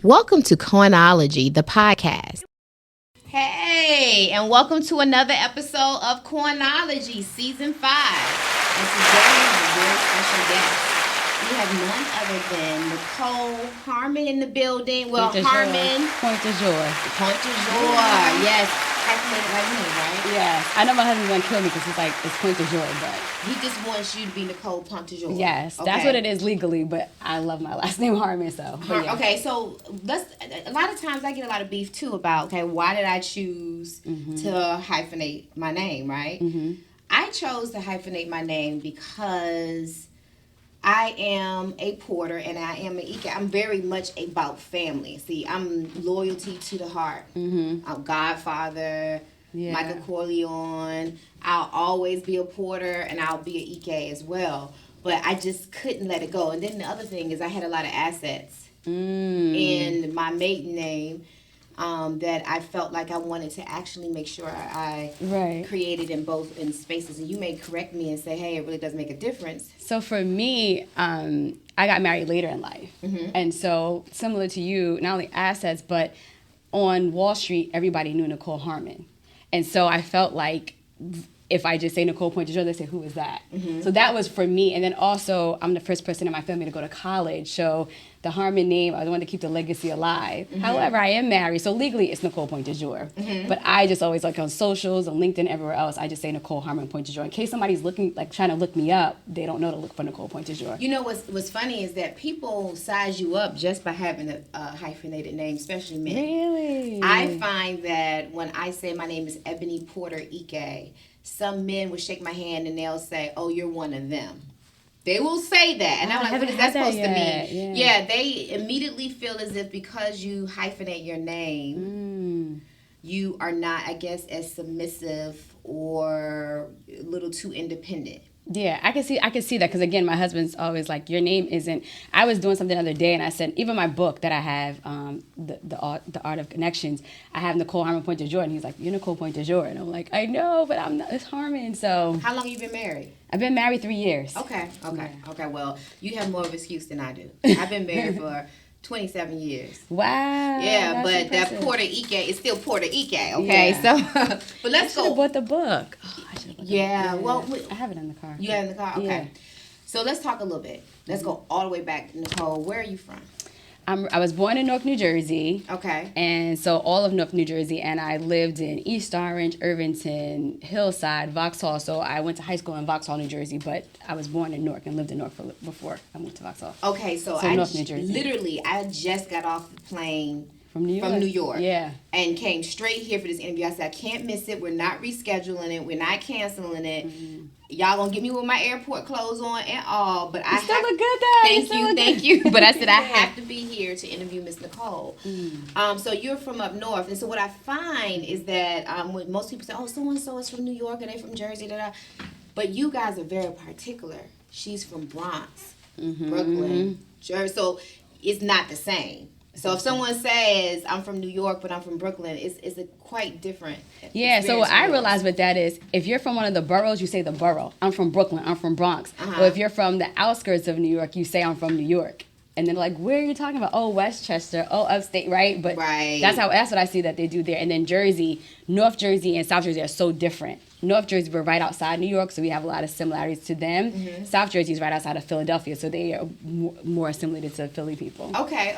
Welcome to Coinology, the podcast. Hey, and welcome to another episode of Coinology, Season 5. And today we have a very special guest. We have none other than Nichole Harmon in the building. Well, Harmon Pointdujour. Pointdujour, yes. Hyphenated like me, right? Yeah. I know my husband's going to kill me because it's Pointdujour, but... He just wants you to be Nichole Pointdujour. Yes, okay. That's what it is legally, but I love my last name Harmon, so... Yeah. Okay, so a lot of times I get a lot of beef, too, about, why did I choose to hyphenate my name, right? Mm-hmm. I chose to hyphenate my name because... I am a porter and I am an EK. I'm very much about family. See, I'm loyalty to the heart. Mm-hmm. I'm Godfather, Michael Corleone. I'll always be a porter and I'll be an EK as well. But I just couldn't let it go. And then the other thing is I had a lot of assets in my maiden name that I felt like I wanted to actually make sure I created in both in spaces. And you may correct me and say, hey, it really does make a difference. So for me, I got married later in life. Mm-hmm. And so similar to you, not only assets, but on Wall Street, everybody knew Nichole Harmon. And so I felt like if I just say Nichole Pointdujour, they say, who is that? Mm-hmm. So that was for me. And then also, I'm the first person in my family to go to college. So the Harmon name, I wanted to keep the legacy alive. Mm-hmm. However, I am married. So legally, it's Nichole Pointdujour. Mm-hmm. But I just always, like on socials, on LinkedIn, everywhere else, I just say Nichole Harmon Pointdujour. In case somebody's looking, like trying to look me up, they don't know to look for Nichole Pointdujour. You know what's funny is that people size you up just by having a hyphenated name, especially men. Really? I find that when I say my name is Ebony Porter Ike, some men will shake my hand and they'll say, oh, you're one of them. They will say that. And I'm like, what is that supposed to mean? Yeah, they immediately feel as if because you hyphenate your name, you are not, I guess, as submissive or a little too independent. Yeah, I can see that because, again, my husband's always like, your name isn't... I was doing something the other day and I said, even my book that I have, the Art of Connections, I have Nichole Harmon Pointdujour, and he's like, you're Nichole Pointdujour. And I'm like, I know, but I'm not, it's Harmon, so... How long have you been married? I've been married 3 years. Okay, well, you have more of an excuse than I do. I've been married for 27 years. Wow. Yeah, but impressive. That Porter Ike is still Porter Ike, okay? Yeah. So, but let's go. I should have bought the book. Oh, I should have bought the book. Well, I have it in the car. You have it in the car? Okay. Yeah. So let's talk a little bit. Let's go all the way back, Nichole. Where are you from? I was born in Newark, New Jersey. Okay. And so all of Newark, New Jersey, and I lived in East Orange, Irvington, Hillside, Vauxhall. So I went to high school in Vauxhall, New Jersey, but I was born in Newark and lived in Newark before I moved to Vauxhall. Okay, so Newark, New Jersey. Literally, I just got off the plane from New York. Yeah. And came straight here for this interview. I said, I can't miss it. We're not rescheduling it. We're not canceling it. Mm-hmm. Y'all gonna get me with my airport clothes on and all, but I still look good though. Thank you. But I said I have to be here to interview Miss Nichole. So you're from up north, and so what I find is that when most people say, "Oh, so and so is from New York, and they from Jersey," but you guys are very particular. She's from Bronx, Brooklyn, Jersey, so it's not the same. So if someone says, I'm from New York, but I'm from Brooklyn, it's a quite different experience. So what I realize with that is, if you're from one of the boroughs, you say the borough. I'm from Brooklyn. I'm from Bronx. Or if you're from the outskirts of New York, you say I'm from New York. And then like, where are you talking about? Oh, Westchester. Oh, upstate, right? But that's what I see that they do there. And then Jersey, North Jersey and South Jersey are so different. North Jersey, we're right outside New York, so we have a lot of similarities to them. Mm-hmm. South Jersey is right outside of Philadelphia, so they are more assimilated to Philly people. Okay.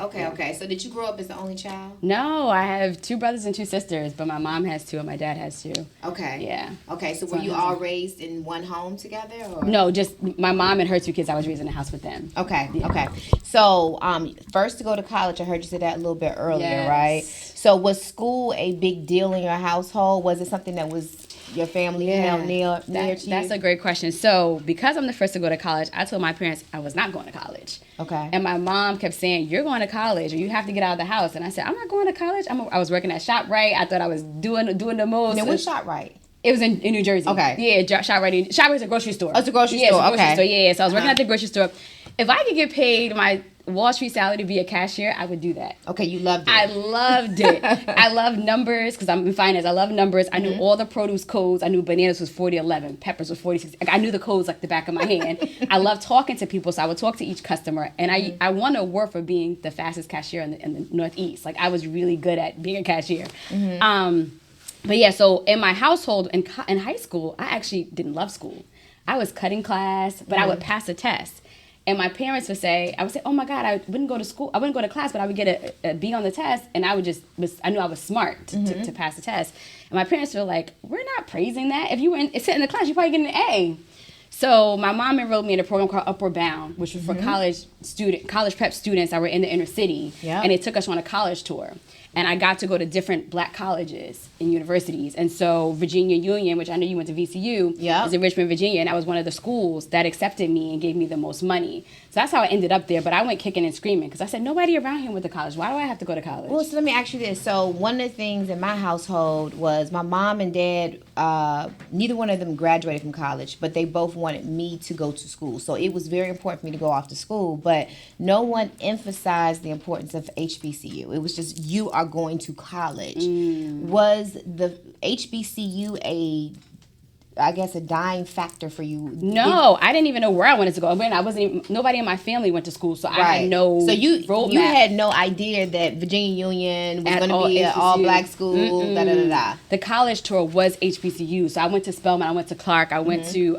So did you grow up as the only child? No, I have 2 brothers and 2 sisters, but my mom has 2 and my dad has 2. Okay. Yeah. Okay, so were you all raised in one home together? Or? No, just my mom and her 2 kids, I was raised in the house with them. Okay. So first to go to college, I heard you say that a little bit earlier, right? So was school a big deal in your household? Was it something that was your family held near to you? That's a great question. So because I'm the first to go to college, I told my parents I was not going to college. Okay. And my mom kept saying, you're going to college or you have to get out of the house. And I said, I'm not going to college. I was working at ShopRite. I thought I was doing the most. Now, what's ShopRite? It was in New Jersey. Okay. Yeah, ShopRite's a grocery store. Oh, it's a grocery store. It's a grocery store. Yeah. So I was working at the grocery store. If I could get paid Wall Street salary to be a cashier, I would do that. Okay, you loved it. I loved it. I love numbers because I'm in finance. I love numbers. I knew all the produce codes. I knew bananas was 40.11, peppers was 46. I knew the codes like the back of my hand. I love talking to people, so I would talk to each customer. And I won an award for being the fastest cashier in the Northeast. Like, I was really good at being a cashier. But yeah, so in my household in high school, I actually didn't love school. I was cutting class, but I would pass a test. And my parents would say, oh my God, I wouldn't go to school. I wouldn't go to class, but I would get a B on the test. And I knew I was smart to pass the test. And my parents were like, we're not praising that. If you were sitting in the class, you'd probably get an A. So my mom enrolled me in a program called Upward Bound, which was for college prep students that were in the inner city. Yep. And they took us on a college tour. And I got to go to different black colleges and universities. And so Virginia Union, which I know you went to VCU, is in Richmond, Virginia. And that was one of the schools that accepted me and gave me the most money. So that's how I ended up there. But I went kicking and screaming because I said, nobody around here went to college. Why do I have to go to college? Well, so let me ask you this. So one of the things in my household was my mom and dad, neither one of them graduated from college, but they both wanted me to go to school. So it was very important for me to go off to school. But no one emphasized the importance of HBCU. It was just, you are going to college. Was the HBCU a dying factor for you? No, I didn't even know where I wanted to go. I mean, nobody in my family went to school, so I had no. So you had no idea that Virginia Union was going to be an all-black school. The college tour was HBCU, so I went to Spelman, I went to Clark, I went to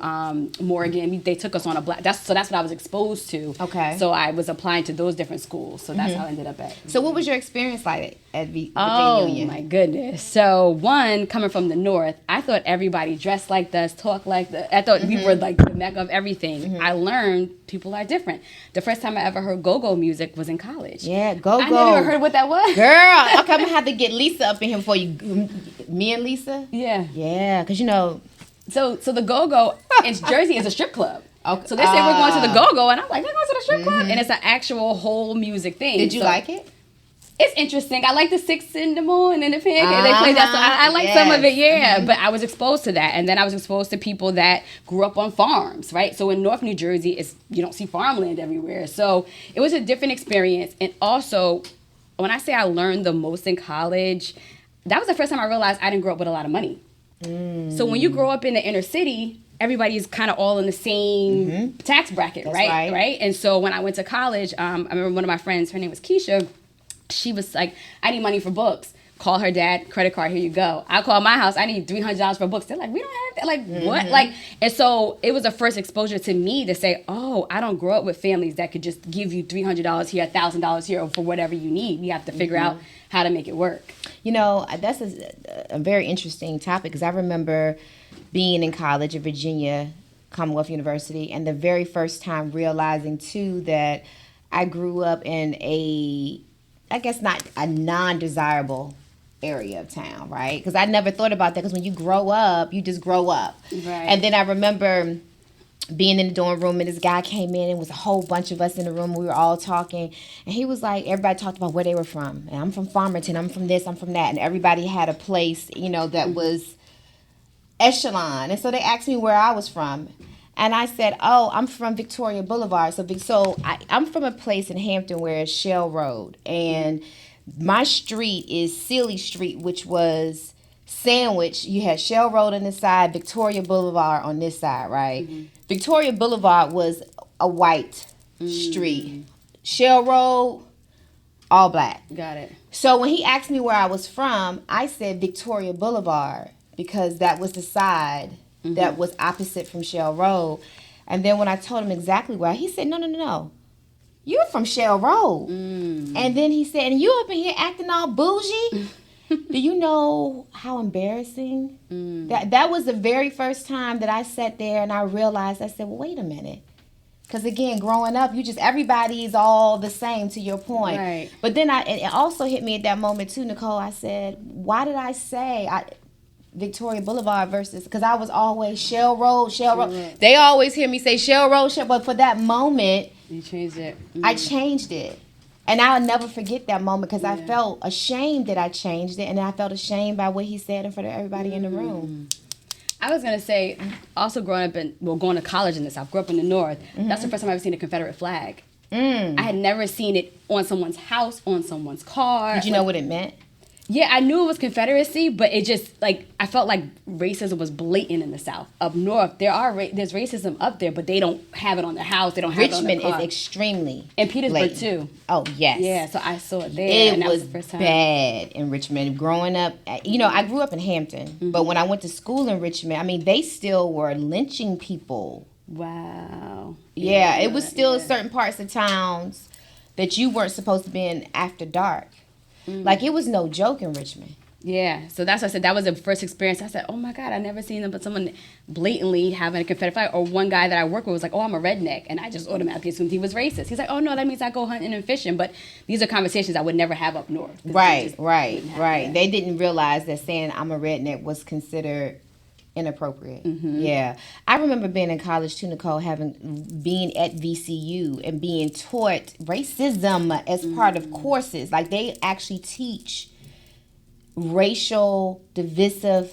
Morgan. They took us on a black. That's what I was exposed to. Okay. So I was applying to those different schools. So that's how I ended up at. So what was your experience like at Virginia Union? Oh my goodness! So one, coming from the north, I thought everybody dressed like us, talk like that. I thought we were like the mecca of everything. I learned people are different. The first time I ever heard go-go music was in college. Yeah, go-go. I never heard what that was. Girl, okay, I'm gonna have to get Lisa up in here for you. Me and Lisa? Yeah. Yeah, because you know. So the go-go in Jersey is a strip club. Okay. So they say we're going to the go-go, and I'm like, they're going to the strip club? And it's an actual whole music thing. Did you like it? It's interesting. I like the 6 in the morning and the pancake. They play that. So I like some of it, but I was exposed to that. And then I was exposed to people that grew up on farms, right? So in North New Jersey, you don't see farmland everywhere. So it was a different experience. And also, when I say I learned the most in college, that was the first time I realized I didn't grow up with a lot of money. So when you grow up in the inner city, everybody's kind of all in the same tax bracket, right? And so when I went to college, I remember one of my friends, her name was Keisha. She was like, I need money for books. Call her dad, credit card, here you go. I call my house, I need $300 for books. They're like, we don't have that. Like, what? Like, and so it was a first exposure to me to say, oh, I don't grow up with families that could just give you $300 here, $1,000 here for whatever you need. We have to figure out how to make it work. You know, that's a very interesting topic because I remember being in college at Virginia Commonwealth University and the very first time realizing, too, that I grew up in not a non-desirable area of town, right? Because I never thought about that because when you grow up, you just grow up. Right. And then I remember being in the dorm room and this guy came in and it was a whole bunch of us in the room. We were all talking and he was like, everybody talked about where they were from. And I'm from Farmington, I'm from this, I'm from that. And everybody had a place, you know, that was echelon. And so they asked me where I was from. And I said, oh, I'm from Victoria Boulevard. So I'm from a place in Hampton where it's Shell Road. And my street is Sealy Street, which was sandwiched. You had Shell Road on this side, Victoria Boulevard on this side, right? Victoria Boulevard was a white street. Shell Road, all black. Got it. So when he asked me where I was from, I said Victoria Boulevard because that was the side that was opposite from Shell Road. And then when I told him exactly where, he said, no. You're from Shell Road. And then he said, and you up in here acting all bougie? Do you know how embarrassing? That was the very first time that I sat there and I realized, I said, well, wait a minute. Because again, growing up, everybody's all the same to your point. Right. But then it also hit me at that moment too, Nichole. I said, why did I say Victoria Boulevard versus, because I was always Shell Road. They always hear me say Shell Road, but for that moment, you changed it. I changed it. And I'll never forget that moment because I felt ashamed that I changed it, and I felt ashamed by what he said in front of everybody in the room. I was going to say, also going to college in the South, grew up in the North, that's the first time I've ever seen a Confederate flag. I had never seen it on someone's house, on someone's car. Did you know what it meant? Yeah, I knew it was Confederacy, but it just, like, I felt like racism was blatant in the South. Up north, there's racism up there, but they don't have it on their house. They don't have it on their car. Richmond is extremely And Petersburg, blatant. too. Oh, yes. Yeah, so I saw it there. It was bad in Richmond. Growing up, you know, I grew up in Hampton, but when I went to school in Richmond, I mean, they still were lynching people. Wow. Yeah, it was still certain parts of towns that you weren't supposed to be in after dark. Like, it was no joke in Richmond. Yeah, so that's what I said. That was the first experience. I said, oh my God, I never seen them, but someone blatantly having a Confederate flag. Or one guy that I work with was like, oh, I'm a redneck. And I just automatically assumed he was racist. He's like, oh, no, that means I go hunting and fishing. But these are conversations I would never have up north. Right. They didn't realize that saying I'm a redneck was considered inappropriate. Yeah. I remember being in college too, Nichole, being at VCU and being taught racism as part of courses. Like, they actually teach racial divisive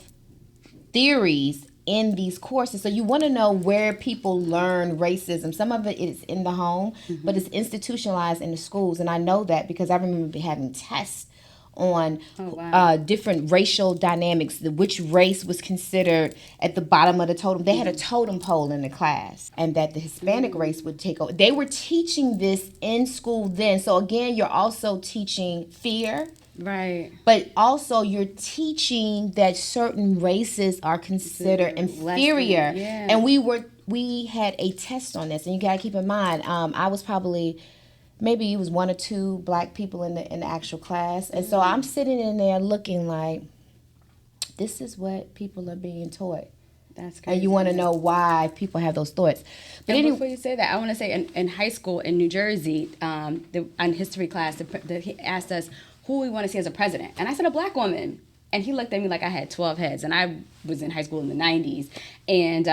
theories in these courses. So you want to know where people learn racism. Some of it is in the home, but it's institutionalized in the schools. And I know that because I remember having tests on different racial dynamics, which race was considered at the bottom of the totem. They had a totem pole in the class, and that the Hispanic race would take over. They were teaching this in school then. So again, you're also teaching fear. Right. But also you're teaching that certain races are considered inferior. And we had a test on this, and you got to keep in mind, I was probably maybe it was one or two black people in the actual class. And so I'm sitting in there looking like, this is what people are being taught. That's crazy. And you want to know why people have those thoughts. But anyway, before you say that, I want to say in high school in New Jersey, in history class, he asked us who we want to see as a president. And I said, a black woman. And he looked at me like I had 12 heads. And I was in high school in the 90s. And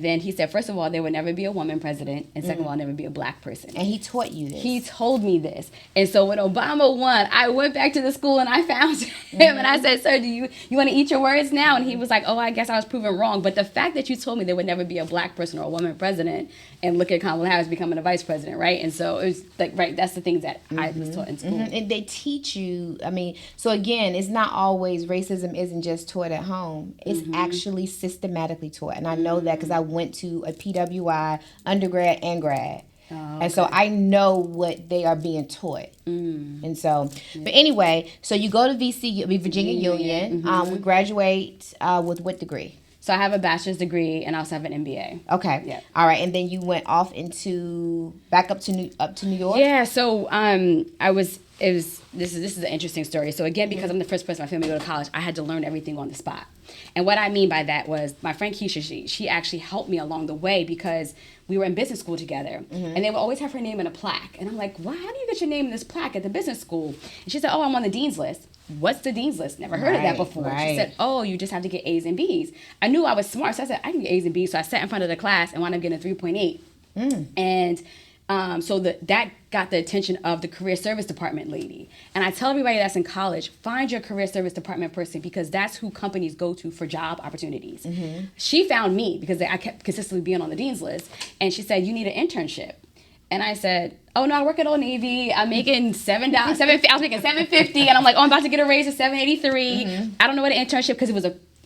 then he said, first of all, there would never be a woman president. And second of all, never be a black person. And he taught you this. He told me this. And so when Obama won, I went back to the school and I found him. And I said, sir, do you want to eat your words now? And he was like, oh, I guess I was proven wrong. But the fact that you told me there would never be a black person or a woman president, and look at Kamala Harris becoming a vice president, right? And so it was like, right, that's the things that I was taught in school. And they teach you, I mean, so again, it's not always, racism isn't just taught at home. It's actually systematically taught. And I know that because I went to a PWI undergrad and grad. Oh, okay. And so I know what they are being taught. And so, but anyway, so you go to VCU, Virginia Union. We graduate with what degree? So I have a bachelor's degree and I also have an MBA. Okay. Yeah. All right. And then you went off back up to New York? Yeah. So this is an interesting story. So again, because I'm the first person in my family to go to college, I had to learn everything on the spot. And what I mean by that was my friend Keisha, she actually helped me along the way because we were in business school together. And they would always have her name in a plaque. And I'm like, how do you get your name in this plaque at the business school? And she said, oh, I'm on the dean's list. What's the dean's list? Never heard of that before. Right. She said, oh, you just have to get A's and B's. I knew I was smart, so I said, I can get A's and B's. So I sat in front of the class and wound up getting a 3.8. And so that got the attention of the career service department lady. And I tell everybody that's in college, find your career service department person because that's who companies go to for job opportunities. She found me because I kept consistently being on the dean's list. And she said, you need an internship. And I said, oh, no, I work at Old Navy. I'm making $7. I was making $7.50. And I'm like, oh, I'm about to get a raise to $7.83. I don't know what an internship, because it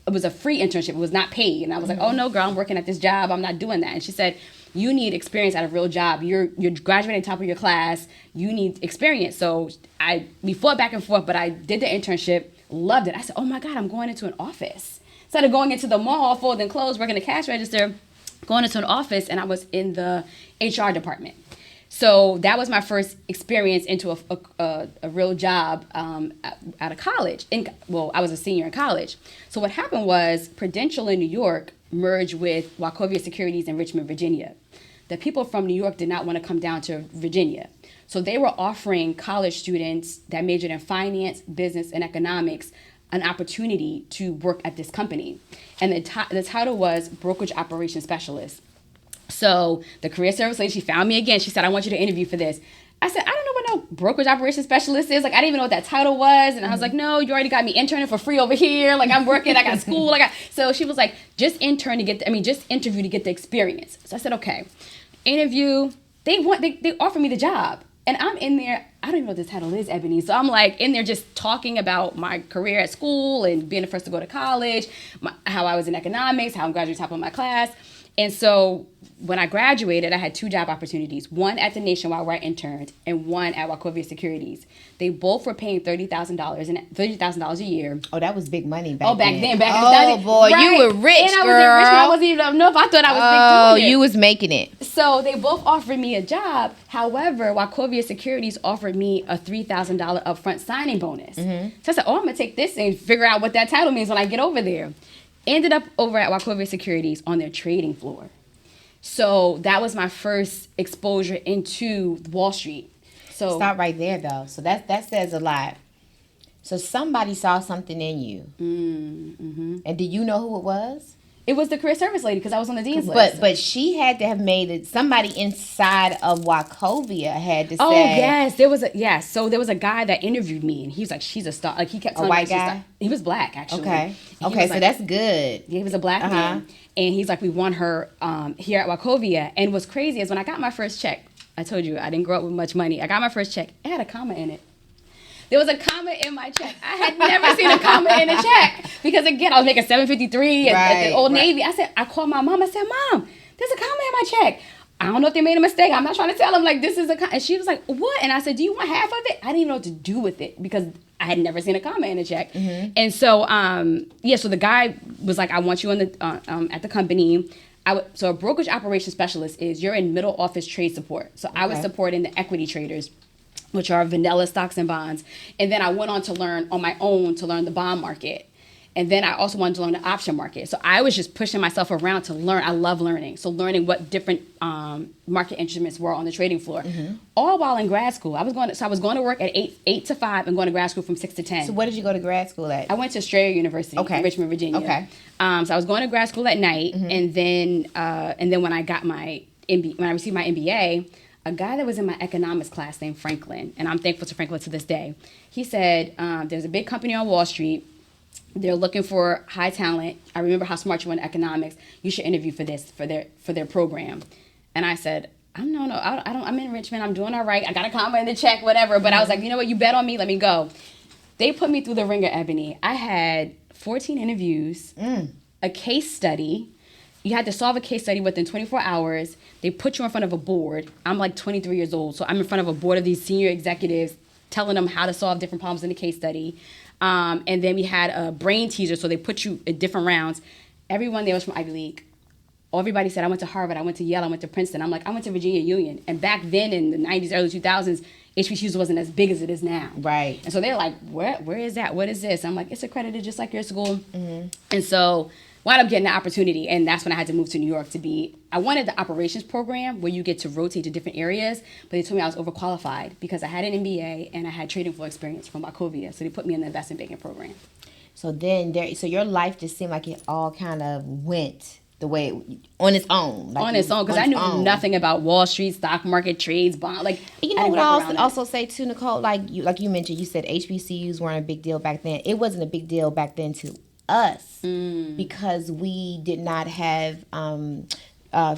was a free internship. It was not paid. And I was like, oh, no, girl, I'm working at this job. I'm not doing that. And she said, you need experience at a real job. You're graduating top of your class. You need experience. So we fought back and forth, but I did the internship, loved it. I said, oh, my God, I'm going into an office. Instead of going into the mall, folding clothes, working the cash register, going into an office, and I was in the HR department. So that was my first experience into a real job out of college. I was a senior in college. So what happened was Prudential in New York merged with Wachovia Securities in Richmond, Virginia. The people from New York did not want to come down to Virginia. So they were offering college students that majored in finance, business, and economics an opportunity to work at this company. And the title was Brokerage Operations Specialist. So the career service lady, she found me again. She said, I want you to interview for this. I said, I don't know what no brokerage operations specialist is. Like, I didn't even know what that title was. And I was like, no, you already got me interning for free over here. Like, I'm working, I got school. So she was like, just interview to get the experience. So I said, okay. Interview, they offered me the job. And I'm in there, I don't even know what the title is, Ebony. So I'm like in there just talking about my career at school and being the first to go to college, how I was in economics, how I'm graduating top of my class. And so when I graduated, I had 2 job opportunities, one at the Nationwide where I interned and one at Wachovia Securities. They both were paying $30,000 a year. Oh, that was big money back then. Oh, back then. Back in the day. Boy, right. You were rich, and I girl. was rich, I wasn't even know if I thought I was big doing it. You was making it. So they both offered me a job. However, Wachovia Securities offered me a $3,000 upfront signing bonus. Mm-hmm. So I said, I'm going to take this and figure out what that title means when I get over there. Ended up over at Wachovia Securities on their trading floor. So that was my first exposure into Wall Street. So stop right there, though. So that says a lot. So somebody saw something in you. Mm-hmm. And do you know who it was? It was the career service lady because I was on the dean's list. But she had to have made it. Somebody inside of Wachovia had to say. Oh yes, So there was a guy that interviewed me, and he was like, "She's a star." Like he kept telling me, white guy. He was black, actually. Okay. So that's good. Yeah, he was a black man, and he's like, "We want her here at Wachovia." And what's crazy is when I got my first check. I told you I didn't grow up with much money. I got my first check. It had a comma in it. There was a comma in my check. I had never seen a comma in a check. Because again, I was making $7.53 at the Old Navy. I called my mom. I said, "Mom, there's a comma in my check. I don't know if they made a mistake. I'm not trying to tell them like this is a comma." And she was like, "What?" And I said, "Do you want half of it?" I didn't even know what to do with it because I had never seen a comma in a check. Mm-hmm. And so, so the guy was like, "I want you on the at the company." So a brokerage operations specialist is you're in middle office trade support. So I was supporting the equity traders, which are vanilla stocks and bonds. And then I went on to learn on my own to learn the bond market. And then I also wanted to learn the option market. So I was just pushing myself around to learn. I love learning. So learning what different market instruments were on the trading floor. Mm-hmm. All while in grad school. I was going to work at 8 to 5 and going to grad school from 6 to 10. So where did you go to grad school at? I went to Strayer University in Richmond, Virginia. Okay. So I was going to grad school at night. Mm-hmm. And then when I got my when I received my MBA, a guy that was in my economics class named Franklin, and I'm thankful to Franklin to this day, he said, there's a big company on Wall Street. They're looking for high talent. I remember how smart you were in economics. You should interview for this, for their program. And I said, I don't, I'm in Richmond. I'm doing all right. I got a comma in the check, whatever. But I was like, you know what? You bet on me. Let me go. They put me through the ringer, Ebony. I had 14 interviews, a case study. You had to solve a case study within 24 hours. They put you in front of a board. I'm like 23 years old. So I'm in front of a board of these senior executives telling them how to solve different problems in the case study. And then we had a brain teaser. So they put you in different rounds. Everyone there was from Ivy League. Everybody said, I went to Harvard, I went to Yale, I went to Princeton. I'm like, I went to Virginia Union. And back then in the 90s, early 2000s, HBCUs wasn't as big as it is now. Right. And so they're like, where is that? What is this? I'm like, it's accredited just like your school. Mm-hmm. And so wound up getting the opportunity. And that's when I had to move to New York I wanted the operations program where you get to rotate to different areas. But they told me I was overqualified because I had an MBA and I had trading floor experience from Wachovia. So they put me in the investment banking program. So then, so your life just seemed like it all kind of went the way on its own. Like on its own, because I knew nothing about Wall Street, stock market, trades, bond. Like, you know what I also say too, Nichole? Like you mentioned, you said HBCUs weren't a big deal back then. It wasn't a big deal back then to us because we did not have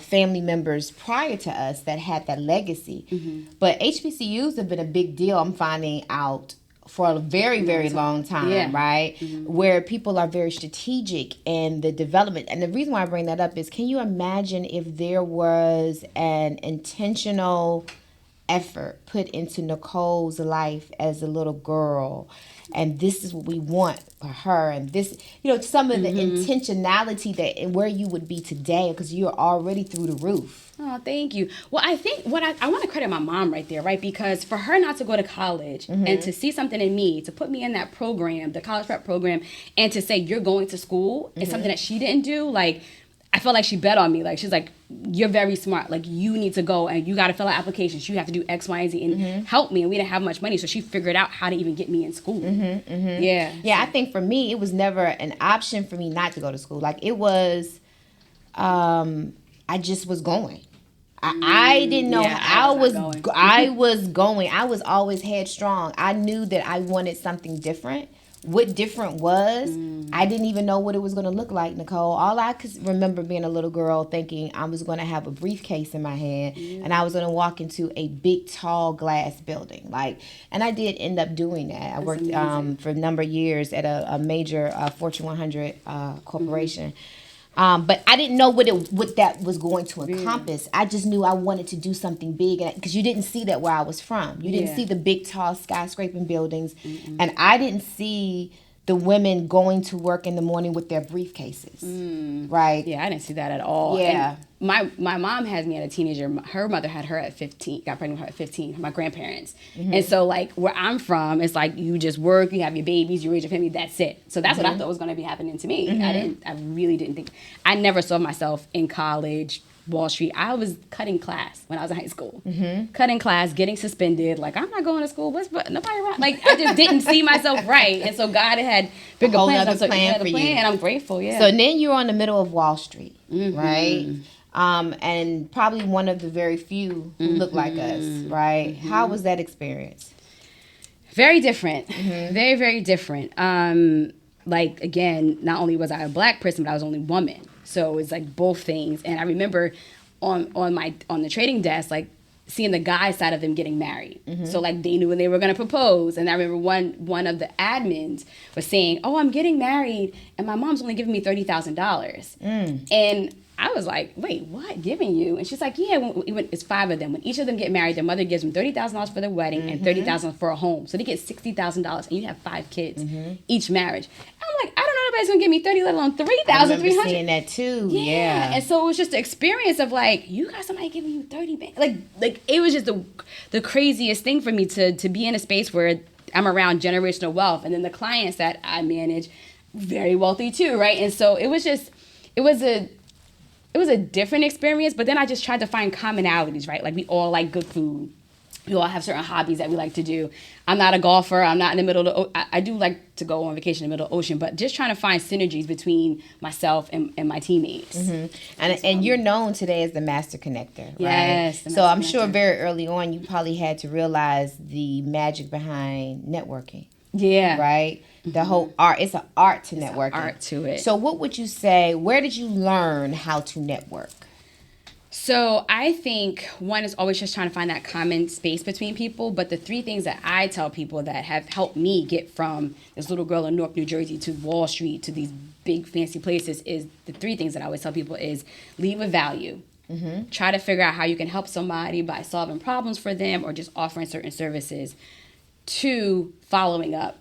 family members prior to us that had that legacy. Mm-hmm. But HBCUs have been a big deal. I'm finding out for a very, very long time, right? Mm-hmm. Where people are very strategic in the development. And the reason why I bring that up is, can you imagine if there was an intentional effort put into Nichole's life as a little girl, and this is what we want for her, and this, some of the intentionality that where you would be today, because you're already through the roof. Oh, thank you. Well, I think what I want to credit my mom right there, right? Because for her not to go to college and to see something in me, to put me in that program, the college prep program, and to say you're going to school is something that she didn't do, like, I felt like she bet on me. Like, she's like, you're very smart. Like, you need to go and you got to fill out applications. You have to do X, Y, and Z and help me. And we didn't have much money. So she figured out how to even get me in school. Yeah. Yeah, I think for me, it was never an option for me not to go to school. Like, it was, I just was going. I didn't know I was going. I was always headstrong. I knew that I wanted something different what different was, I didn't even know what it was going to look like, Nichole. All I could remember being a little girl thinking I was going to have a briefcase in my hand and I was going to walk into a big, tall glass building. And I did end up doing that. I worked for a number of years at a major Fortune 100 corporation. But I didn't know what that was going to encompass. I just knew I wanted to do something big, because you didn't see that where I was from. You didn't see the big, tall skyscraping buildings, and I didn't see the women going to work in the morning with their briefcases, right? Yeah, I didn't see that at all. Yeah. And my mom had me at a teenager. Her mother had her at 15, got pregnant with her at 15, my grandparents. And so, where I'm from, it's you just work, you have your babies, you raise your family, that's it. So that's what I thought was going to be happening to me. I really didn't think, I never saw myself in college, Wall Street. I was cutting class when I was in high school. Cutting class, getting suspended. I'm not going to school. Nobody around. I just didn't see myself right. And so God had bigger plans. Plan for you. And I'm grateful, yeah. So then you're on the middle of Wall Street, right? And probably one of the very few who look like us, right? How was that experience? Very different. Very, very different. Again, not only was I a black person, but I was only woman. So it's both things. And I remember on the trading desk, seeing the guy side of them getting married. So they knew when they were going to propose. And I remember one of the admins was saying, "Oh, I'm getting married and my mom's only giving me $30,000. And I was like, "Wait, what? Giving you?" And she's like, "Yeah, when it's 5 of them. When each of them get married, their mother gives them $30,000 for their wedding and $30,000 for a home. So they get $60,000, and you have 5 kids each marriage." And I'm like, I don't know nobody's gonna give me 30, let alone 3,000, I remember seeing that too. Yeah. And so it was just the experience of you got somebody giving you 30, it was just the craziest thing for me to be in a space where I'm around generational wealth, and then the clients that I manage, very wealthy too, right? And so it was a different experience, but then I just tried to find commonalities, right? We all like good food. We all have certain hobbies that we like to do. I'm not a golfer. I'm not in the middle of I do like to go on vacation in the middle of the ocean, but just trying to find synergies between myself and my teammates. And you're known today as the master connector, right? Yes. So I'm sure very early on you probably had to realize the magic behind networking. Yeah. Right? The whole art, it's an art to networking. Art to it. So what would you say, where did you learn how to network? So I think one is always just trying to find that common space between people. But the 3 things that I tell people that have helped me get from this little girl in Newark, New Jersey to Wall Street to these big fancy places is the 3 things that I always tell people is lead with value. Try to figure out how you can help somebody by solving problems for them or just offering certain services. 2, following up.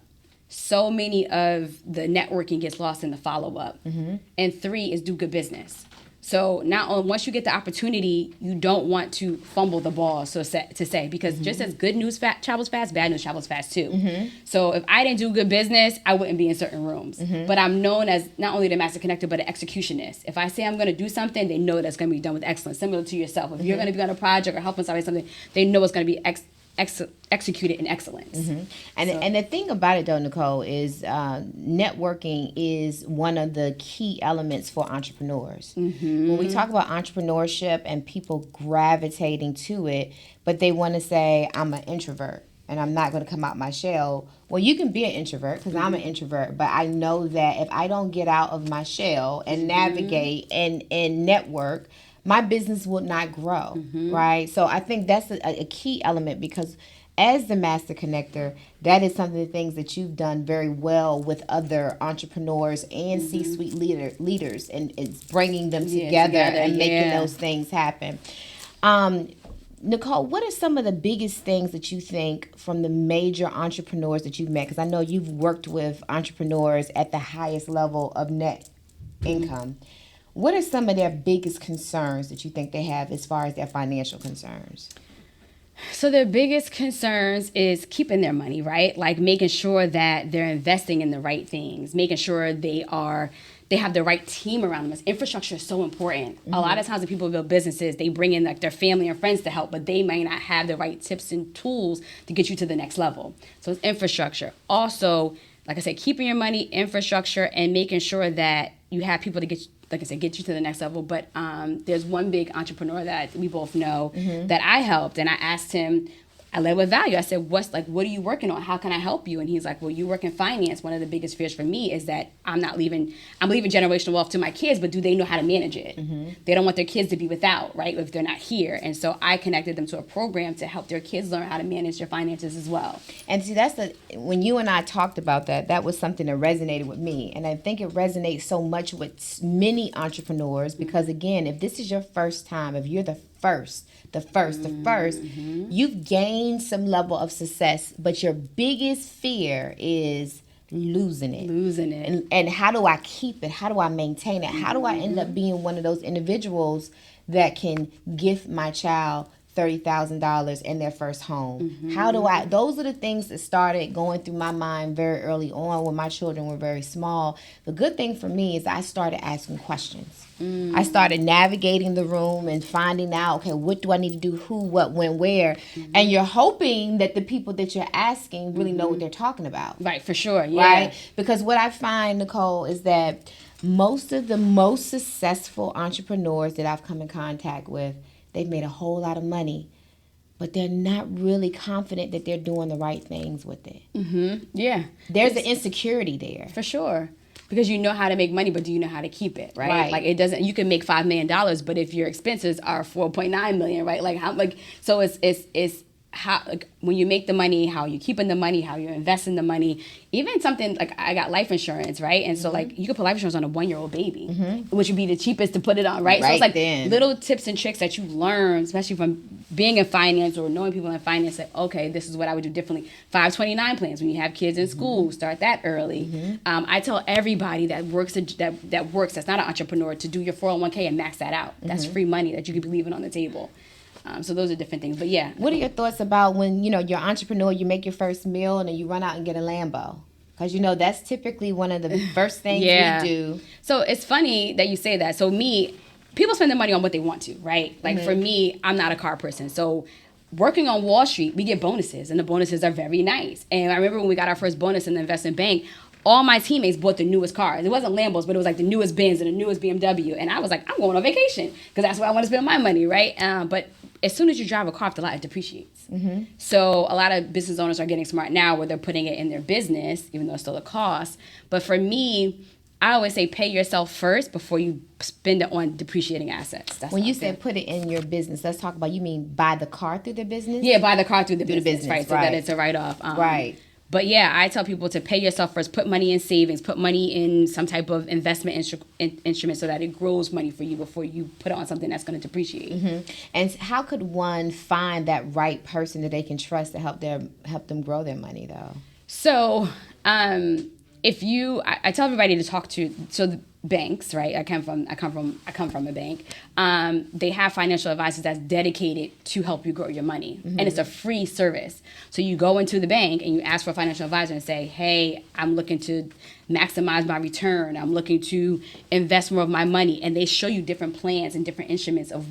So many of the networking gets lost in the follow-up. And 3 is do good business. So once you get the opportunity, you don't want to fumble the ball, to say, because just as good news travels fast, bad news travels fast too. So if I didn't do good business, I wouldn't be in certain rooms. But I'm known as not only the master connector, but an executionist. If I say I'm going to do something, they know that's going to be done with excellence, similar to yourself. If you're going to be on a project or helping somebody something, they know it's going to be executed in excellence. And the thing about it though, Nichole, is networking is one of the key elements for entrepreneurs. When we talk about entrepreneurship and people gravitating to it, but they want to say, I'm an introvert and I'm not going to come out my shell. Well, you can be an introvert because I'm an introvert, but I know that if I don't get out of my shell and navigate and network, my business will not grow, right? So I think that's a key element, because as the master connector, that is some of the things that you've done very well with other entrepreneurs and C-suite leaders, and it's bringing them together and making those things happen. Nichole, what are some of the biggest things that you think from the major entrepreneurs that you've met? Because I know you've worked with entrepreneurs at the highest level of net income. What are some of their biggest concerns that you think they have as far as their financial concerns? So their biggest concerns is keeping their money, right? Making sure that they're investing in the right things, making sure they have the right team around them. Infrastructure is so important. A lot of times when people build businesses, they bring in their family and friends to help, but they may not have the right tips and tools to get you to the next level. So it's infrastructure. Also, like I said, keeping your money, infrastructure, and making sure that you have people to get you to the next level. But there's one big entrepreneur that we both know that I helped, and I asked him, I led with value. I said, what are you working on? How can I help you? And he's like, well, you work in finance. One of the biggest fears for me is that I'm leaving generational wealth to my kids, but do they know how to manage it? They don't want their kids to be without, right, if they're not here. And so I connected them to a program to help their kids learn how to manage their finances as well. And see, when you and I talked about that was something that resonated with me. And I think it resonates so much with many entrepreneurs because, again, if this is your first time, if you're the first, you've gained some level of success, but your biggest fear is losing it. And how do I keep it? How do I maintain it? How do I end up being one of those individuals that can gift my child $30,000 in their first home? How do I? Those are the things that started going through my mind very early on when my children were very small. The good thing for me is I started asking questions. I started navigating the room and finding out, okay, what do I need to do, who, what, when, where? And you're hoping that the people that you're asking really know what they're talking about. Right, for sure, yeah. Right? Because what I find, Nichole, is that most of the most successful entrepreneurs that I've come in contact with, they've made a whole lot of money, but they're not really confident that they're doing the right things with it. Yeah. There's an insecurity there. For sure. Because you know how to make money, but do you know how to keep it, right? Like it doesn't. You can make $5 million, but if your expenses are $4.9 million, right? Like how? Like so, it's how, like, when you make the money, how you keeping the money, how you investing the money. Even something like I got life insurance, right? And so like you could put life insurance on a 1-year-old baby, which would be the cheapest to put it on, right? So it's like little tips and tricks that you learn, especially from being in finance or knowing people in finance. That okay, this is what I would do differently. 529 plans when you have kids in school, start that early. I tell everybody that works that's not an entrepreneur to do your 401k and max that out. That's free money that you could be leaving on the table. So those are different things, but yeah. What are your thoughts about when, you're an entrepreneur, you make your first meal and then you run out and get a Lambo? Because, that's typically one of the first things we do. So it's funny that you say that. So people spend their money on what they want to, right? Like for me, I'm not a car person. So working on Wall Street, we get bonuses and the bonuses are very nice. And I remember when we got our first bonus in the investment bank, all my teammates bought the newest cars. It wasn't Lambos, but it was like the newest Benz and the newest BMW. And I was like, I'm going on vacation because that's where I want to spend my money, right? But as soon as you drive a car off the lot, it depreciates. So a lot of business owners are getting smart now where they're putting it in their business, even though it's still a cost. But for me, I always say pay yourself first before you spend it on depreciating assets. When you say put it in your business, let's talk about, you mean buy the car through the business? Yeah, buy the car through the business, right? So that it's a write-off. Right. But yeah, I tell people to pay yourself first. Put money in savings. Put money in some type of investment instrument so that it grows money for you before you put it on something that's going to depreciate. And how could one find that right person that they can trust to help them grow their money, though? So I tell everybody to talk to the banks, right? I come from a bank. They have financial advisors that's dedicated to help you grow your money, and it's a free service. So you go into the bank and you ask for a financial advisor and say, "Hey, I'm looking to maximize my return. I'm looking to invest more of my money," and they show you different plans and different instruments of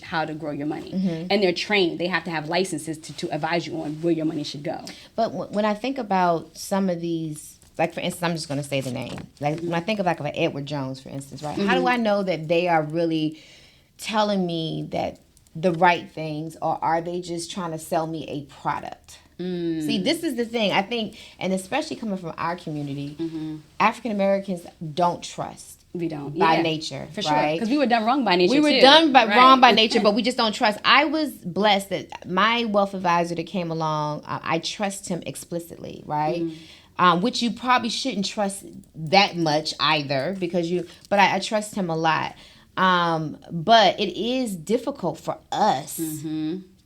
how to grow your money. And they're trained. They have to have licenses to advise you on where your money should go. But when I think about some of these. Like, for instance, I'm just going to say the name. Like, when I think of an Edward Jones, for instance, right? How do I know that they are really telling me that the right things, or are they just trying to sell me a product? See, this is the thing. I think, and especially coming from our community, African Americans don't trust. We don't. By nature. For sure. Because we were done wrong by nature, We were done wrong by nature, but we just don't trust. I was blessed that my wealth advisor that came along, I trust him explicitly, right? Which you probably shouldn't trust that much either, but I trust him a lot. But it is difficult for us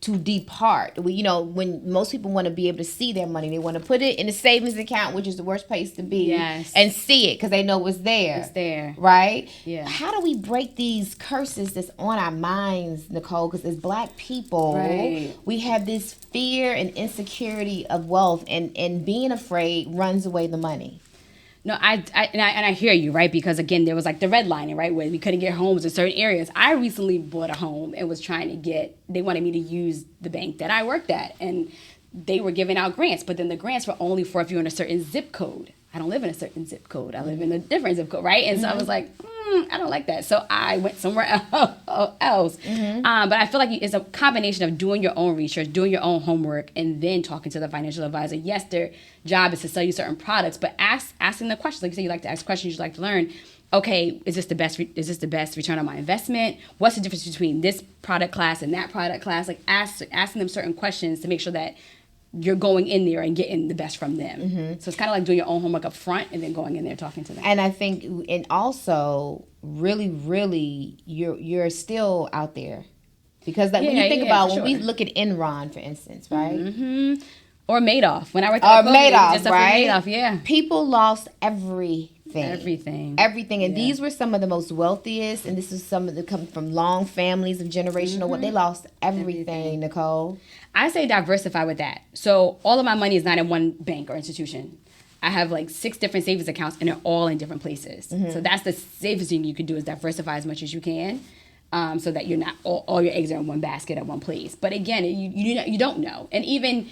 to depart. When most people want to be able to see their money, they want to put it in a savings account, which is the worst place to be, and see it because they know it's there. It's there. Right? Yeah. How do we break these curses that's on our minds, Nichole? Because as Black people, we have this fear and insecurity of wealth, and being afraid runs away the money. No, I hear you, right? Because again, there was like the redlining, right, where we couldn't get homes in certain areas. I recently bought a home and was trying to they wanted me to use the bank that I worked at, and they were giving out grants, but then the grants were only for if you're in a certain zip code. I don't live in a certain zip code. I live in a different zip code, right? And so I was like, I don't like that. So I went somewhere else. But I feel like it's a combination of doing your own research, doing your own homework, and then talking to the financial advisor. Yes, their job is to sell you certain products, but asking the questions. Like you say, you like to ask questions, you like to learn. Okay, is this the best return on my investment? What's the difference between this product class and that product class? Like asking them certain questions to make sure that you're going in there and getting the best from them. So it's kind of like doing your own homework up front and then going in there talking to them. And I think, and also, really, you're still out there. Because when you think about, when we look at Enron, for instance, right? Or Madoff. When I worked at Madoff, right? Madoff, yeah. People lost everything. Everything. And these were some of the most wealthiest, and this is some of the come from long families of generational. What they lost everything, Nichole. I say diversify with that. So all of my money is not in one bank or institution. I have like 6 different savings accounts, and they're all in different places. So that's the safest thing you can do, is diversify as much as you can, so that you're not all your eggs are in one basket at one place. But again, you don't know. And even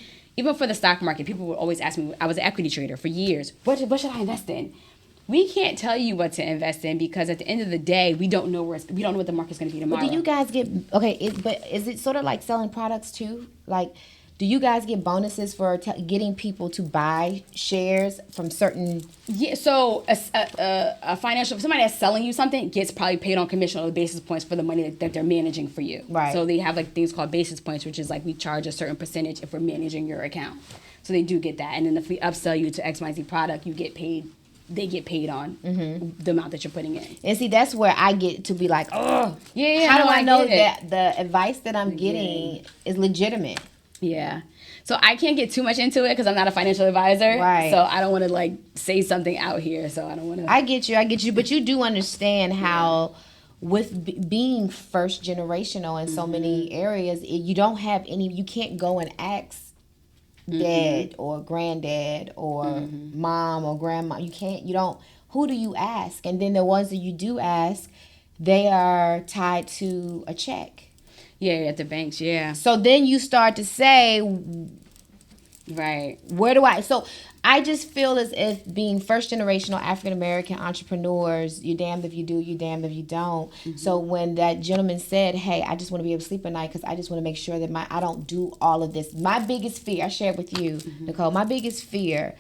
for the stock market, people would always ask me. I was an equity trader for years. What should I invest in? We can't tell you what to invest in, because at the end of the day, we don't know what the market's going to be tomorrow. But do you guys get but is it sort of like selling products too? Like, do you guys get bonuses for getting people to buy shares from certain? Yeah. So a financial, somebody that's selling you something gets probably paid on commission or basis points for the money that they're managing for you. Right. So they have like things called basis points, which is like we charge a certain percentage if we're managing your account. So they do get that, and then if we upsell you to XYZ product, you get paid. They get paid on the amount that you're putting in. And see, that's where I get to be like, oh, yeah. How do I know that the advice that I'm getting is legitimate? Yeah. So I can't get too much into it because I'm not a financial advisor. Right. So I don't want to like say something out here. So I don't want to. I get you. But you do understand how with being first generational in so many areas, you don't have any, you can't go and ask dad or granddad or mom or grandma. Who do you ask? And then the ones that you do ask, they are tied to a check. Yeah, at the banks, yeah. So then you start to say, right, where do I? So I just feel as if being first generational African American entrepreneurs, you're damned if you do, you're damned if you don't. So when that gentleman said, hey, I just want to be able to sleep at night because I just want to make sure that I don't do all of this. My biggest fear, I shared with you, Nichole, my biggest fear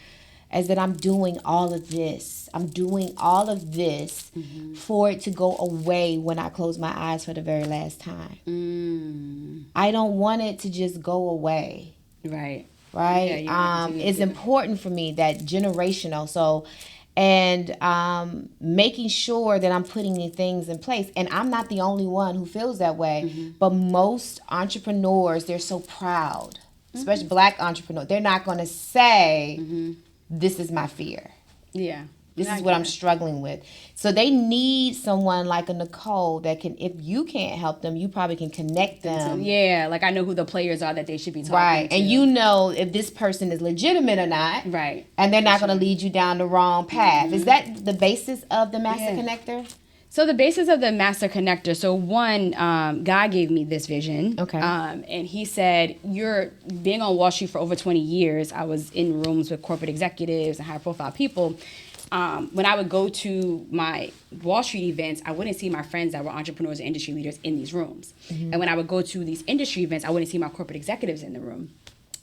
is that I'm doing all of this. I'm doing all of this for it to go away when I close my eyes for the very last time. I don't want it to just go away. Right. Right? Yeah, it's important for me that generational. So, and making sure that I'm putting the things in place. And I'm not the only one who feels that way. But most entrepreneurs, they're so proud, especially Black entrepreneurs. They're not going to say, this is my fear. Yeah. This is what I'm struggling with. So they need someone like a Nichole that can, if you can't help them, you probably can connect them. Yeah, like I know who the players are that they should be talking to. Right, and you know if this person is legitimate or not. Right. And they're not going to lead you down the wrong path. Is that the basis of the Master Connector? So the basis of the Master Connector, so one, God gave me this vision. Okay. And he said, you're being on Wall Street for over 20 years. I was in rooms with corporate executives and high profile people. When I would go to my Wall Street events, I wouldn't see my friends that were entrepreneurs and industry leaders in these rooms. And when I would go to these industry events, I wouldn't see my corporate executives in the room.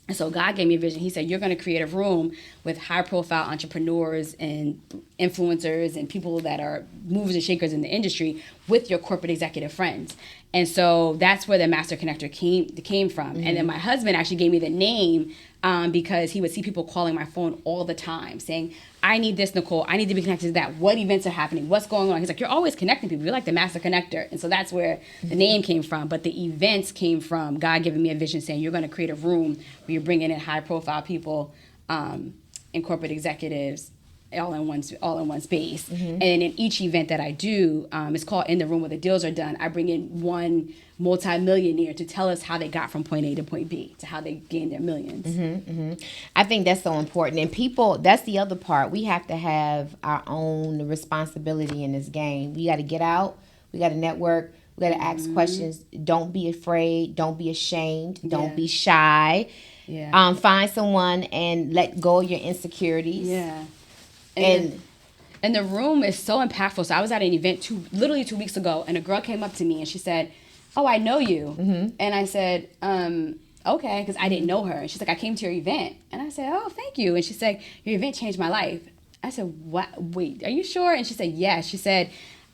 And so God gave me a vision. He said, you're going to create a room with high-profile entrepreneurs and influencers and people that are movers and shakers in the industry with your corporate executive friends. And so that's where the Master Connector came from. And then my husband actually gave me the name because he would see people calling my phone all the time saying, I need this, Nichole. I need to be connected to that. What events are happening? What's going on? He's like, you're always connecting people. You're like the Master Connector. And so that's where the name came from. But the events came from God giving me a vision saying, you're going to create a room where you're bringing in high-profile people and corporate executives all in one space. And then in each event that I do, it's called In the Room Where the Deals Are Done. I bring in one multi-millionaire to tell us how they got from point A to point B, to how they gained their millions. I think that's so important. And people, that's the other part. We have to have our own responsibility in this game. We got to get out. We got to network. We got to ask questions. Don't be afraid. Don't be ashamed. Don't be shy. Find someone and let go of your insecurities. Yeah. And the room is so impactful. So I was at an event literally 2 weeks ago, and a girl came up to me and she said, "Oh, I know you." And I said, "Okay," because I didn't know her. And she's like, "I came to your event." And I said, "Oh, thank you." And she said, "Your event changed my life." I said, "What? Wait, are you sure?" And she said, "Yes." She said,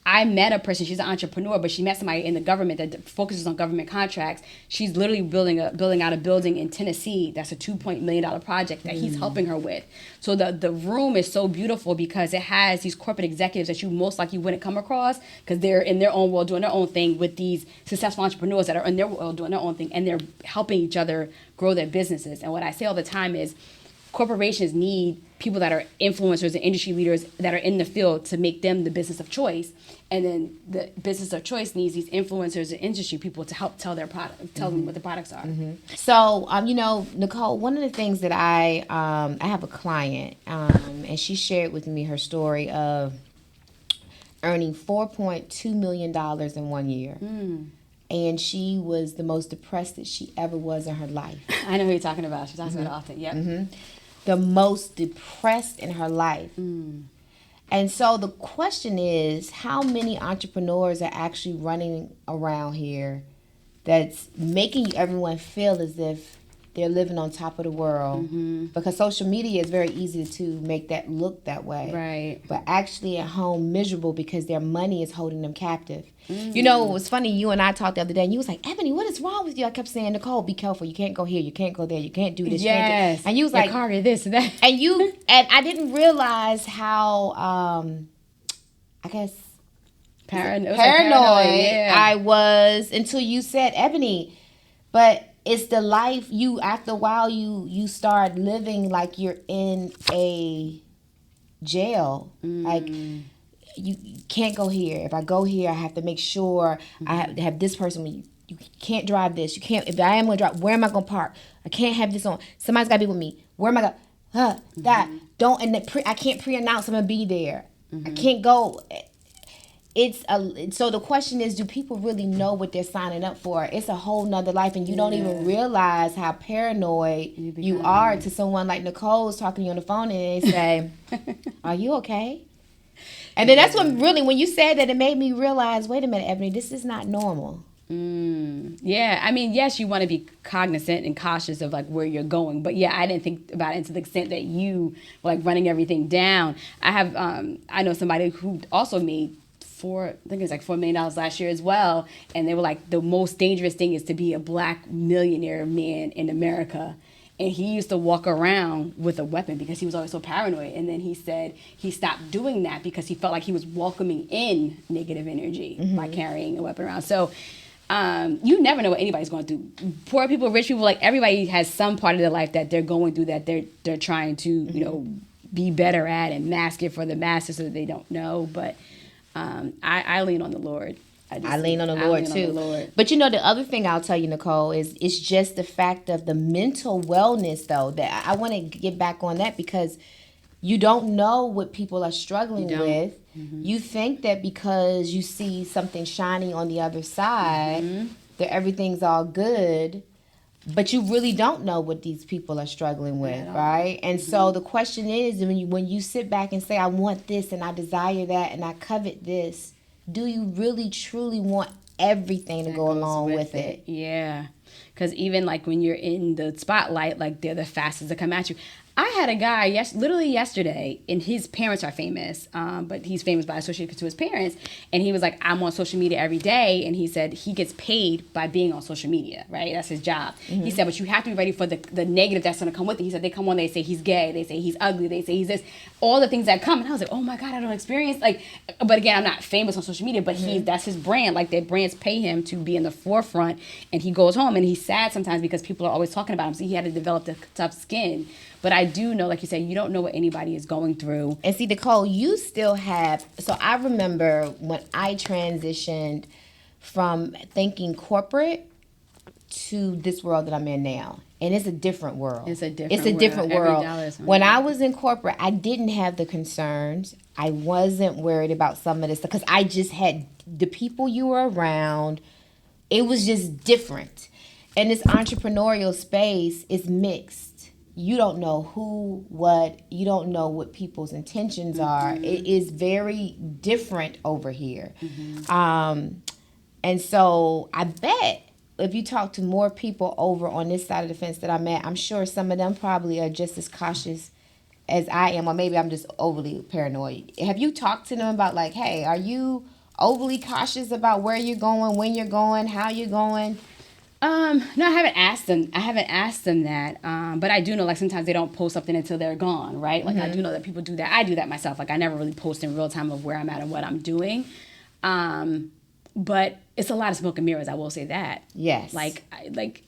"I met a person, she's an entrepreneur, but she met somebody in the government that focuses on government contracts. She's literally building out a building in Tennessee that's a $2 million project that he's helping her with." So the room is so beautiful because it has these corporate executives that you most likely wouldn't come across because they're in their own world doing their own thing with these successful entrepreneurs that are in their world doing their own thing, and they're helping each other grow their businesses. And what I say all the time is corporations need people that are influencers and industry leaders that are in the field to make them the business of choice. And then the business of choice needs these influencers and industry people to help tell them what the products are. So, Nichole, one of the things that I have a client, and she shared with me her story of earning $4.2 million in 1 year. And she was the most depressed that she ever was in her life. I know who you're talking about. She talks about it often. Yep. The most depressed in her life. And so the question is, how many entrepreneurs are actually running around here that's making everyone feel as if they're living on top of the world? Because social media is very easy to make that look that way. Right. But actually at home miserable because their money is holding them captive. You know, it was funny, you and I talked the other day, and you was like, "Ebony, what is wrong with you?" I kept saying, "Nichole, be careful. You can't go here. You can't go there. You can't do this." Yes. And you was like, car, this and that. And I didn't realize how, I guess, Paranoid. Yeah. I was until you said, "Ebony," but it's the life after a while you start living like you're in a jail. Like, you can't go here. If I go here, I have to make sure I have this person. You can't drive this. You can't. If I am going to drive, where am I going to park? I can't have this on. Somebody's got to be with me. Where am I going? That don't. And I can't pre-announce I'm going to be there. I can't go. So the question is, do people really know what they're signing up for? It's a whole nother life, and you don't even realize how paranoid you are to someone like Nichole's talking to you on the phone, and they say, "Are you okay?" And then that's when you said that, it made me realize, wait a minute, Ebony, this is not normal. Yeah, I mean, yes, you want to be cognizant and cautious of like where you're going, but yeah, I didn't think about it to the extent that you were like running everything down. I know somebody who also made $4 million last year as well, and they were like, the most dangerous thing is to be a black millionaire man in America. And he used to walk around with a weapon because he was always so paranoid. And then he said he stopped doing that because he felt like he was welcoming in negative energy by carrying a weapon around. So you never know what anybody's going through. Poor people, rich people, like everybody has some part of their life that they're going through that they're trying to, be better at and mask it for the masses so that they don't know. But I lean on the Lord. I lean on the Lord too. But the other thing I'll tell you, Nichole, is it's just the fact of the mental wellness, though, that I want to get back on that, because you don't know what people are struggling with. You think that because you see something shiny on the other side, that everything's all good, but you really don't know what these people are struggling with, right? And so the question is, when you sit back and say, "I want this and I desire that and I covet this," do you really truly want everything to go along with it? Yeah. Because even like when you're in the spotlight, like they're the fastest to come at you. I had a guy literally yesterday, and his parents are famous, but he's famous by association to his parents. And he was like, "I'm on social media every day." And he said he gets paid by being on social media, right? That's his job. He said, but you have to be ready for the negative that's going to come with it. He said they come on, they say he's gay, they say he's ugly, they say he's this, all the things that come. And I was like, oh my God, I don't experience but again, I'm not famous on social media, but that's his brand. Like, their brands pay him to be in the forefront, and he goes home and he's sad sometimes because people are always talking about him. So he had to develop the tough skin. But I do know, like you said, you don't know what anybody is going through. And see, Nichole, you still have... So I remember when I transitioned from thinking corporate to this world that I'm in now. And it's a different world. It's a different world. When I was in corporate, I didn't have the concerns. I wasn't worried about some of this stuff because I just had the people you were around. It was just different. And this entrepreneurial space is mixed. you don't know you don't know what people's intentions are. It is very different over here. And so I bet if you talk to more people over on this side of the fence that I'm at, I'm sure some of them probably are just as cautious as I am, or maybe I'm just overly paranoid. Have you talked to them about like, hey, are you overly cautious about where you're going, when you're going, how you're going? No, I haven't asked them that. But I do know, like, sometimes they don't post something until they're gone, right? Like, I do know that people do that. I do that myself. Like, I never really post in real time of where I'm at and what I'm doing. But it's a lot of smoke and mirrors, I will say that. Yes. Like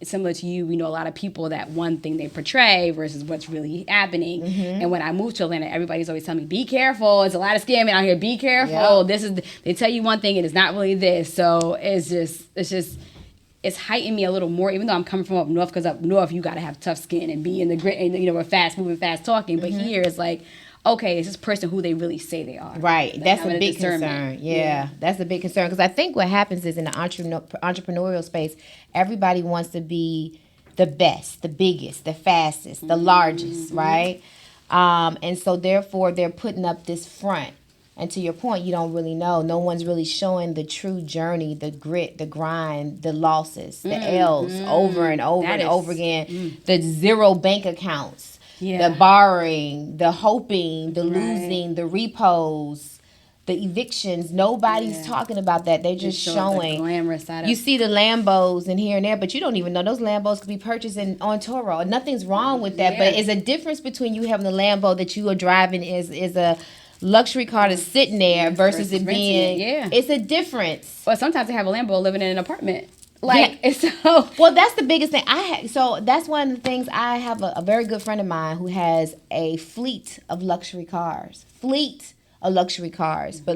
similar to you, we know a lot of people that one thing they portray versus what's really happening. And when I moved to Atlanta, everybody's always telling me, be careful. It's a lot of scamming out here. Be careful. Yep. They tell you one thing and it's not really this. So it's heightened me a little more, even though I'm coming from up north, because up north you got to have tough skin and be in the grit, and we're fast moving, fast talking. But here it's like, okay, is this person who they really say they are? Right. Like, that's a big concern. Yeah, that's a big concern, because I think what happens is in the entrepreneurial space, everybody wants to be the best, the biggest, the fastest, the largest, right? And so therefore they're putting up this front. And to your point, you don't really know. No one's really showing the true journey, the grit, the grind, the losses, the L's over and over and over again, the zero bank accounts, the borrowing, the hoping, the losing, the repos, the evictions. Nobody's talking about that. They're just showing. The glamorous side of you see the Lambos and here and there, but you don't even know those Lambos could be purchased on Toro. Nothing's wrong with that, but it's a difference between you having the Lambo that you are driving is a luxury car that's sitting there versus it being it's a difference. But sometimes they have a Lambo living in an apartment. Like, so well, that's the biggest thing so that's one of the things. I have a very good friend of mine who has a fleet of luxury cars, but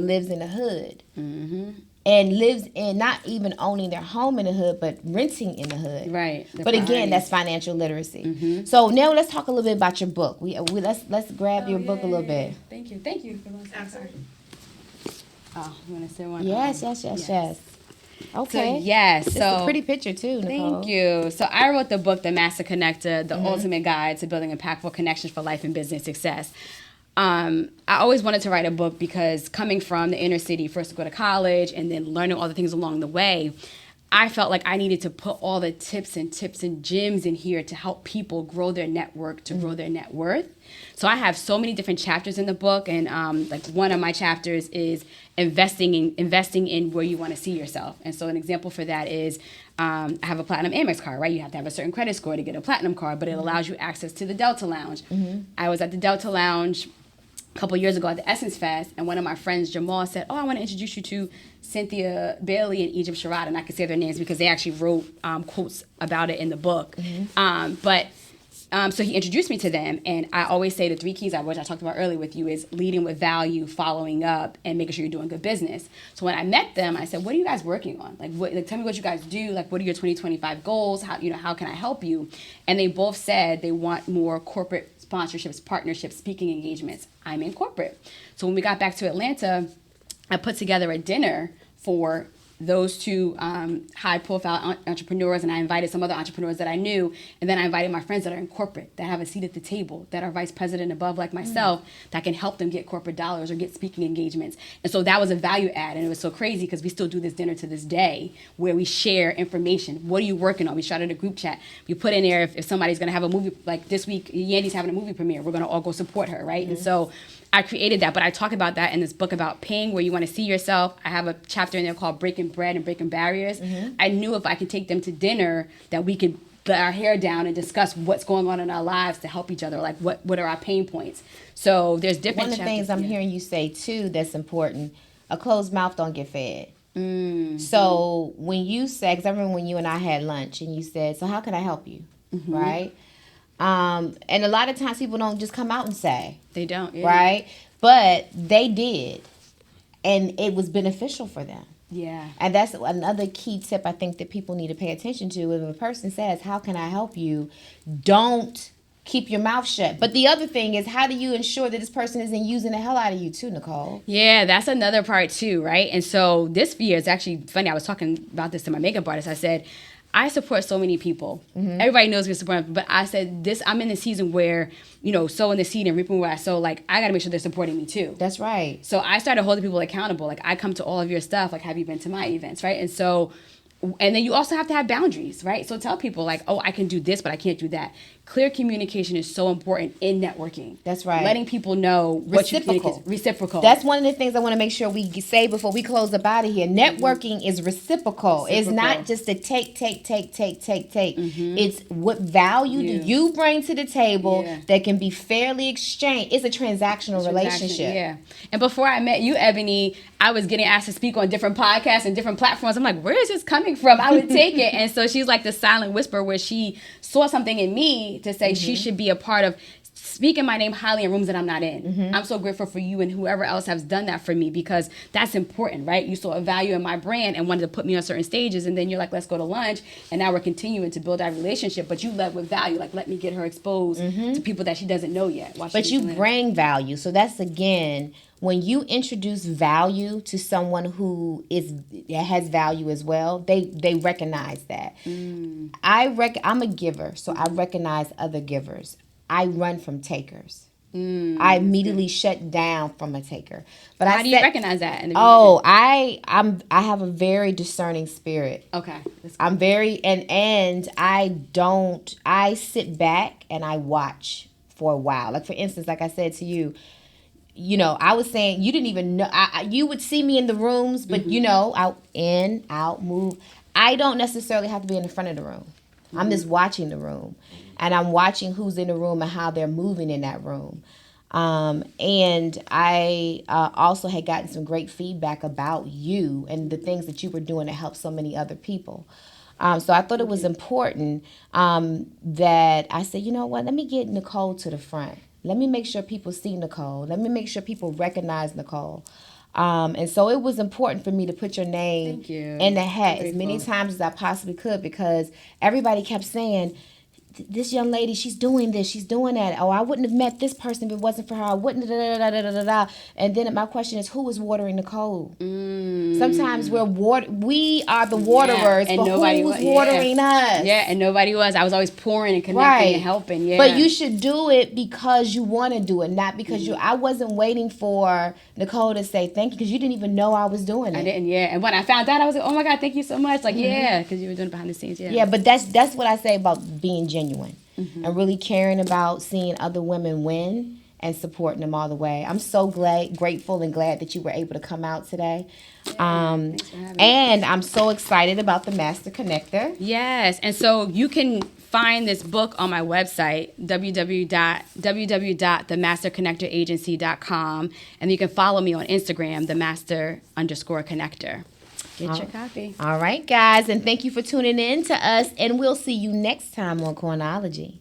lives in the hood. And lives in not even owning their home in the hood, but renting in the hood. Right. But again, that's financial literacy. So now let's talk a little bit about your book. Let's grab your book a little bit. Thank you for going to say. Oh, you want to say one? Yes. Okay. It's a pretty picture too, Nichole. Thank you. So I wrote the book, The Master Connector, the ultimate guide to building impactful connections for life and business success. I always wanted to write a book because coming from the inner city, first to go to college and then learning all the things along the way, I felt like I needed to put all the tips and gems in here to help people grow their network, to grow their net worth. So I have so many different chapters in the book, and like one of my chapters is investing in where you want to see yourself. And so an example for that is I have a platinum Amex card, right? You have to have a certain credit score to get a platinum card, but it allows you access to the Delta Lounge. I was at the Delta Lounge a couple years ago at the Essence Fest, and one of my friends, Jamal, said, I want to introduce you to Cynthia Bailey and Egypt Sherrod, and I can say their names because they actually wrote quotes about it in the book. So he introduced me to them, and I always say the 3 keys, which I talked about earlier with you, is leading with value, following up, and making sure you're doing good business. So when I met them, I said, what are you guys working on? Like, tell me what you guys do. Like, what are your 2025 goals? How can I help you? And they both said they want more corporate sponsorships, partnerships, speaking engagements. I'm in corporate. So when we got back to Atlanta, I put together a dinner for those 2 high-profile entrepreneurs, and I invited some other entrepreneurs that I knew, and then I invited my friends that are in corporate, that have a seat at the table, that are vice president above like myself, that can help them get corporate dollars or get speaking engagements. And so that was a value add, and it was so crazy because we still do this dinner to this day where we share information. What are you working on? We started a group chat. We put in there if somebody's going to have a movie, like this week, Yandy's having a movie premiere, we're going to all go support her, right? And so I created that, but I talk about that in this book about paying where you want to see yourself. I have a chapter in there called Breaking Bread and Breaking Barriers. I knew if I could take them to dinner that we could let our hair down and discuss what's going on in our lives to help each other. Like what are our pain points? So there's different chapters. One of the things I'm hearing you say too that's important, a closed mouth don't get fed. So when you said, because I remember when you and I had lunch and you said, so how can I help you? Right? And a lot of times people don't just come out and say. They don't, right? But they did. And it was beneficial for them. Yeah. And that's another key tip I think that people need to pay attention to. If a person says, how can I help you? Don't keep your mouth shut. But the other thing is, how do you ensure that this person isn't using the hell out of you too, Nichole? Yeah, that's another part too, right? And so this year is actually funny. I was talking about this to my makeup artist. I said, I support so many people. Everybody knows we support, but I said this. I'm in the season where, sowing the seed and reaping where I sow. Like, I got to make sure they're supporting me too. That's right. So I started holding people accountable. Like, I come to all of your stuff. Like, have you been to my events, right? And so, and then you also have to have boundaries, right? So tell people like, oh, I can do this, but I can't do that. Clear communication is so important in networking. That's right. Letting people know what you communicate. Reciprocal. That's one of the things I want to make sure we say before we close up out of here. Networking is reciprocal. It's not just a take. It's what value do you bring to the table that can be fairly exchanged. It's a transactional relationship. Yeah. And before I met you, Ebony, I was getting asked to speak on different podcasts and different platforms. I'm like, where is this coming from? I would take it. And so she's like the silent whisper where she saw something in me to say she should be a part of speaking my name highly in rooms that I'm not in. I'm so grateful for you and whoever else has done that for me, because that's important, right? You saw a value in my brand and wanted to put me on certain stages, and then you're like, let's go to lunch, and now we're continuing to build our relationship, but you led with value. Like, let me get her exposed to people that she doesn't know yet. But you bring value. So that's, again, when you introduce value to someone who has value as well, they recognize that. I'm a giver, so I recognize other givers. I run from takers. I immediately shut down from a taker. But how do you recognize that? I have a very discerning spirit. Okay, I'm very and I sit back and I watch for a while. Like, for instance, like I said to you, I was saying you didn't even know. You would see me in the rooms, but out, move. I don't necessarily have to be in the front of the room. I'm just watching the room, and I'm watching who's in the room and how they're moving in that room. And I also had gotten some great feedback about you and the things that you were doing to help so many other people. So I thought it was important that I said, you know what, let me get Nichole to the front. Let me make sure people see Nichole. Let me make sure people recognize Nichole. And so it was important for me to put your name in the hat as many times as I possibly could, because everybody kept saying, this young lady, she's doing this, she's doing that. Oh, I wouldn't have met this person if it wasn't for her. I wouldn't, And then my question is, who is watering Nichole? Sometimes we are the waterers, and but nobody who's watering us? Yeah, and nobody was. I was always pouring and connecting and helping. Yeah. But you should do it because you want to do it, not because I wasn't waiting for Nichole to say thank you, because you didn't even know I was doing it. I didn't, And when I found out, I was like, oh my God, thank you so much. Like, because you were doing it behind the scenes. Yeah. Yeah, but that's what I say about being genuine and really caring about seeing other women win and supporting them all the way. I'm so grateful and glad that you were able to come out today. And I'm so excited about the Master Connector. Yes, and so you can find this book on my website, www.themasterconnectoragency.com, and you can follow me on Instagram, themaster_connector. Get your copy. All right, guys, and thank you for tuning in to us, and we'll see you next time on Coinology.